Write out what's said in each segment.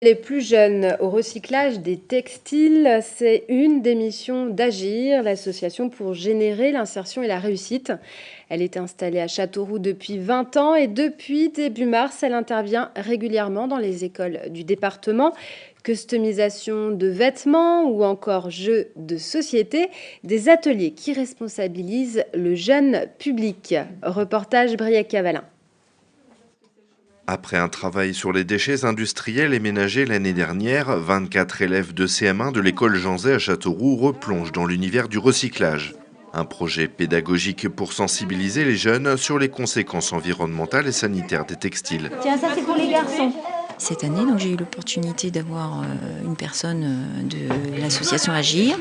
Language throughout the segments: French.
Les plus jeunes au recyclage des textiles, c'est une des missions d'Agir, l'association pour générer l'insertion et la réussite. Elle est installée à Châteauroux depuis 20 ans et depuis début mars, elle intervient régulièrement dans les écoles du département. Customisation de vêtements ou encore jeux de société, des ateliers qui responsabilisent le jeune public. Reportage Briac-Cavalin. Après un travail sur les déchets industriels et ménagers l'année dernière, 24 élèves de CM1 de l'école Jean Zay à Châteauroux replongent dans l'univers du recyclage. Un projet pédagogique pour sensibiliser les jeunes sur les conséquences environnementales et sanitaires des textiles. Tiens, ça c'est pour les garçons. Cette année, donc, j'ai eu l'opportunité d'avoir une personne de l'association Agir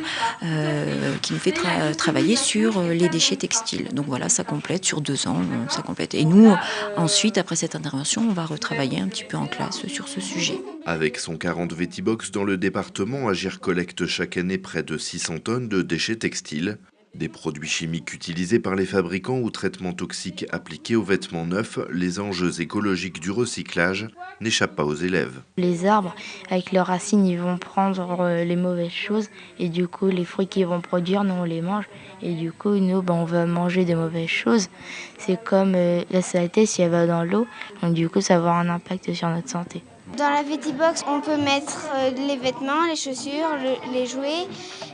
qui nous fait travailler sur les déchets textiles. Donc voilà, ça complète sur 2 ans, ça complète. Et nous, ensuite, après cette intervention, on va retravailler un petit peu en classe sur ce sujet. Avec son 40 Vetibox dans le département, Agir collecte chaque année près de 600 tonnes de déchets textiles. Des produits chimiques utilisés par les fabricants ou traitements toxiques appliqués aux vêtements neufs, les enjeux écologiques du recyclage n'échappent pas aux élèves. Les arbres, avec leurs racines, ils vont prendre les mauvaises choses et du coup, les fruits qu'ils vont produire, nous on les mange et du coup, nous on va manger des mauvaises choses. C'est comme la saleté si elle va dans l'eau, donc du coup, ça va avoir un impact sur notre santé. Dans la Vetibox, on peut mettre les vêtements, les chaussures, les jouets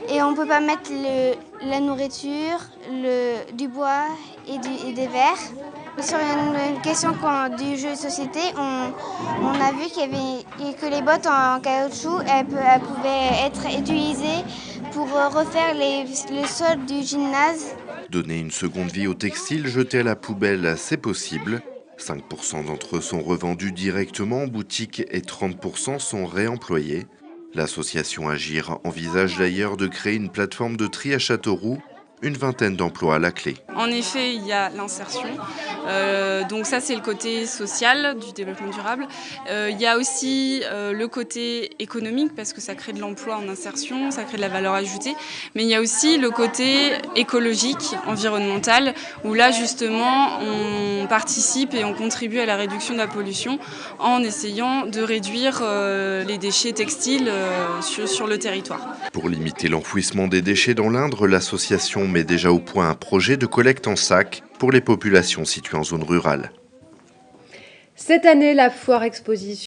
et on ne peut pas mettre la nourriture, du bois et des verres. Sur une question du jeu de société, on a vu que les bottes en caoutchouc elles pouvaient être utilisées pour refaire le sol du gymnase. Donner une seconde vie au textile jeté à la poubelle, c'est possible. 5% d'entre eux sont revendus directement en boutique et 30% sont réemployés. L'association Agir envisage d'ailleurs de créer une plateforme de tri à Châteauroux, une vingtaine d'emplois à la clé. En effet, il y a l'insertion, donc ça c'est le côté social du développement durable. Il y a aussi le côté économique parce que ça crée de l'emploi en insertion, ça crée de la valeur ajoutée. Mais il y a aussi le côté écologique, environnemental, où là justement on participe et on contribue à la réduction de la pollution en essayant de réduire les déchets textiles sur le territoire. Pour limiter l'enfouissement des déchets dans l'Indre, l'association met déjà au point un projet de collecte en sac pour les populations situées en zone rurale. Cette année, la foire exposition